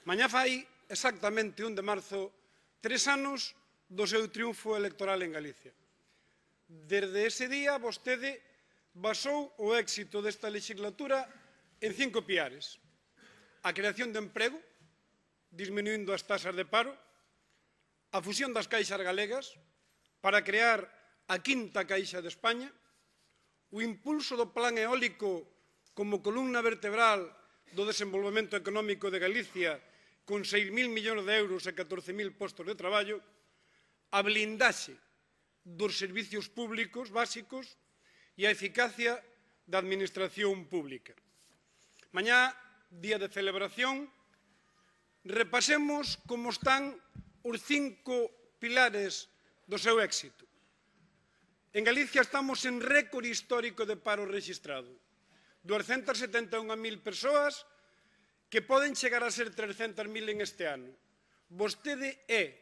Mañá fai exactamente 1 de marzo 3 anos do seu triunfo electoral en Galicia. Desde ese día, vostede basou o éxito desta legislatura en 5 piares. A creación de emprego, disminuindo as tasas de paro, a fusión das caixas galegas para crear a quinta caixa de España, o impulso do plan eólico como columna vertebral do desenvolvemento económico de Galicia con 6.000 millóns de euros e 14.000 postos de traballo, a blindaxe dos servicios públicos básicos e a eficacia da administración pública. Mañá, día de celebración, repasemos como están os 5 pilares do seu éxito. En Galicia estamos en récord histórico de paro rexistrado. 271.000 persoas que poden chegar a ser 300.000 en este ano. Vostede é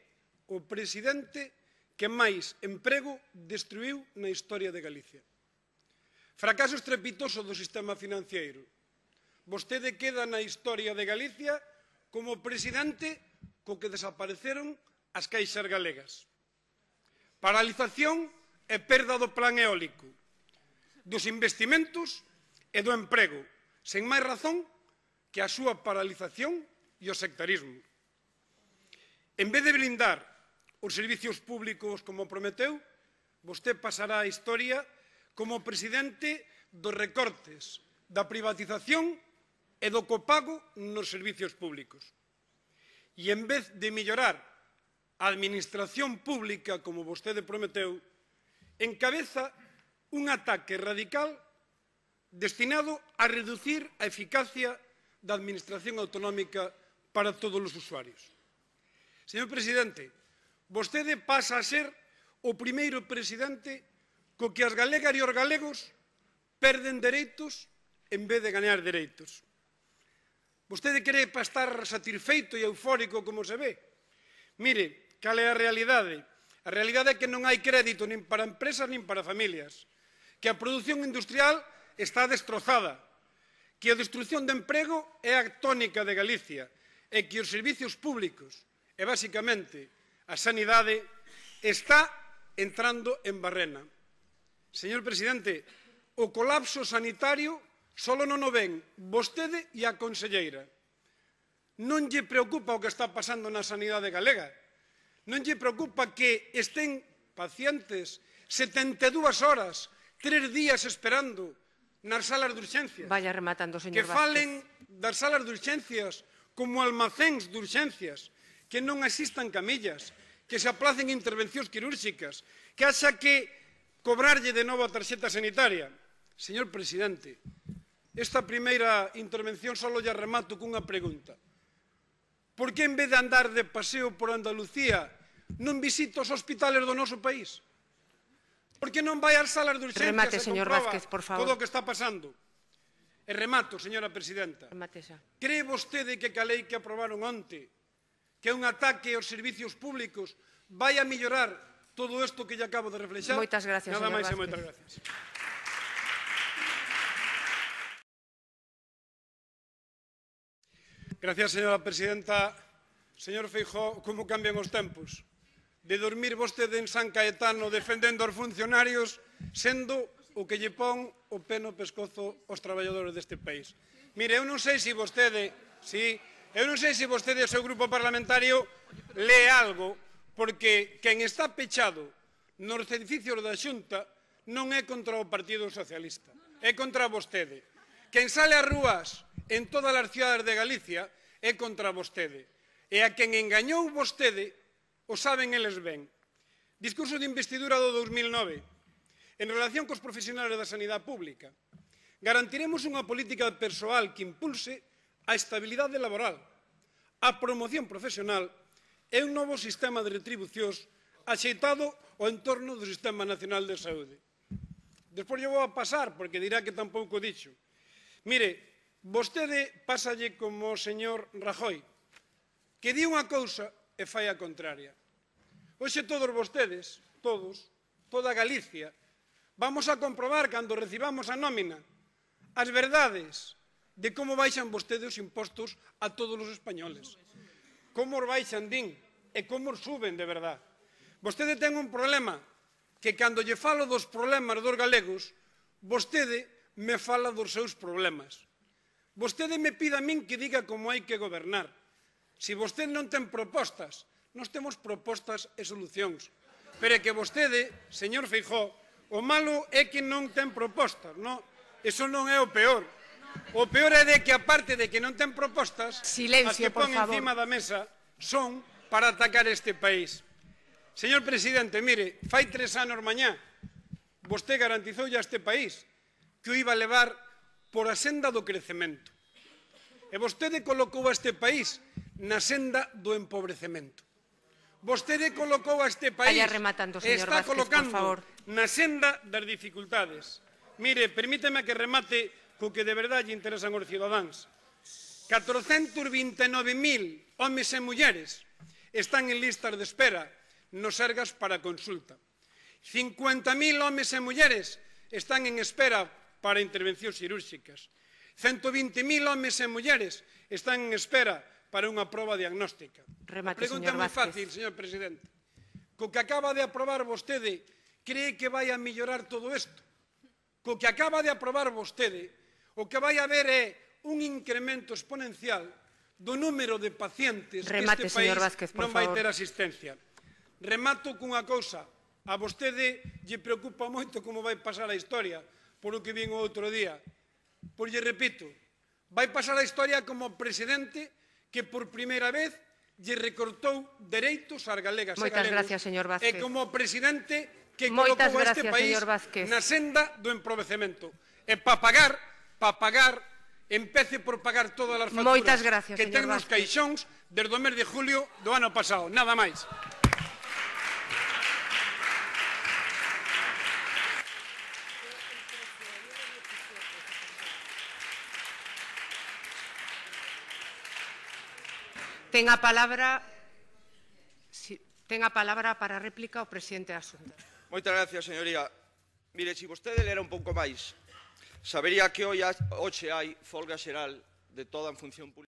o presidente que máis emprego destruiu na historia de Galicia. Fracaso estrepitoso do sistema financiero. Vostede queda na historia de Galicia como presidente co que desapareceron as caixas galegas. Paralización e perda do plan eólico, dos investimentos e do emprego, sen máis razón que a súa paralización e o sectarismo. En vez de blindar os servicios públicos como prometeu, vostede pasará a historia como presidente dos recortes, da privatización e do copago nos servicios públicos. E en vez de mellorar a administración pública como vostede prometeu, encabeza un ataque radical destinado a reducir a eficacia da administración autonómica para todos os usuarios. Señor presidente, vostede pasa a ser o primeiro presidente co que as galegas e os galegos perden dereitos en vez de gañar dereitos. Vostede cree para estar satisfeito e eufórico como se ve? Mire, cal é a realidade? A realidade é que non hai crédito nin para empresas nin para familias, que a produción industrial está destrozada, que a destrucción de emprego é a tónica de Galicia e que os servicios públicos e, basicamente, a sanidade está entrando en barrena. Señor presidente, o colapso sanitario só non o ven vostede e a conselleira. Non lle preocupa o que está pasando na sanidade galega. Non lle preocupa que estén pacientes 72 horas, 3 días esperando nas salas de urxencias. Vaya rematando, señor Que falen das salas de urxencias como almacéns de urxencias, que non existan camillas, que se aplacen intervencións quirúrxicas, que haxa que cobrarlle de novo a tarxeta sanitaria. Señor presidente, esta primeira intervención só lle remato cunha pregunta. Por que en vez de andar de paseo por Andalucía non visita os hospitales do noso país? Por que non vai ás salas de urxencias remate, e señor comproba Vázquez, por favor. todo o que está pasando? E remato, señora presidenta. Cree vostede que a lei que aprobaron onte, que é un ataque aos servicios públicos, vai a mellorar todo isto que lle acabo de reflexar? Moitas gracias, Nada señor máis e Vázquez. moitas gracias. Gracias, señora presidenta. Señor Feijóo, como cambian os tempos? De dormir vostede en San Caetano defendendo aos funcionarios, sendo o que lle pon o pé no pescozo aos traballadores deste país. Mire, eu non sei se vostede, e o seu grupo parlamentario lee algo, porque quen está pechado nos edificios da Xunta non é contra o Partido Socialista, é contra vostede. Quen sale ás rúas en todas as cidades de Galicia é contra vostede. E a quen engañou vostede, o saben eles ben. Discurso de investidura do 2009. En relación cos profesionales da sanidade pública, garantiremos unha política persoal que impulse a estabilidade laboral, a promoción profesional e un novo sistema de retribucións axeitado ao entorno do Sistema Nacional de Saúde. Despois lle vou a pasar, porque dirá que tampouco dixo. Mire, vostede pásalle como o señor Rajoy, que di unha cousa e fai a contraria. Hoxe todos vostedes, toda Galicia, vamos a comprobar cando recibamos a nómina as verdades de como baixan vostedes os impostos a todos os españoles. como os baixan din e como os suben de verdad. Vostede ten un problema que cando lle falo dos problemas dos galegos, vostede me fala dos seus problemas. Vostede me pide a min que diga como hai que gobernar. Se vostede non ten propostas, nós temos propostas e solucións. Pero é que vostede, señor Feijóo, o malo é que non ten propostas, non? Eso non é o peor. O peor é de que, aparte de que non ten propostas, as que pon encima da mesa son para atacar este país. Señor presidente, mire, fai 3 anos mañá, vostede garantizoulle a este país que o iba a levar por a senda do crecemento. E vostede colocou a este país na senda do empobrecemento. Vostede colocou a este país e está colocando na senda das dificultades. Mire, permíteme que remate co que de verdade lle interesan os cidadáns. 429.000 homes e mulleres están en listas de espera nos Sergas para consulta. 50.000 homes e mulleres están en espera para intervencións cirúrxicas. 120.000 homes e mulleres están en espera para unha proba diagnóstica. A pregunta é moi fácil, señor presidente. Co que acaba de aprobar vostede, cree que vai a mellorar todo isto? Co que acaba de aprobar vostede, o que vai haber é un incremento exponencial do número de pacientes que este país non vai ter asistencia. Remato cunha cousa. A vostede lle preocupa moito como vai pasar a historia, por o que vin o outro día. Pois lle repito, vai pasar a historia como presidente que por primeira vez lle recortou dereitos ás galegas e galegos e como presidente que colocou a este país na senda do empobrecemento. E para pagar, empece por pagar todas as facturas que ten nos caixóns desde o mes de julio do ano pasado. Nada máis. Ten a palabra para a réplica o presidente da Xunta. Moitas gracias, señoría. Mire, se vostede lera un pouco máis, sabería que hoxe hai folga xeral de toda a función pública.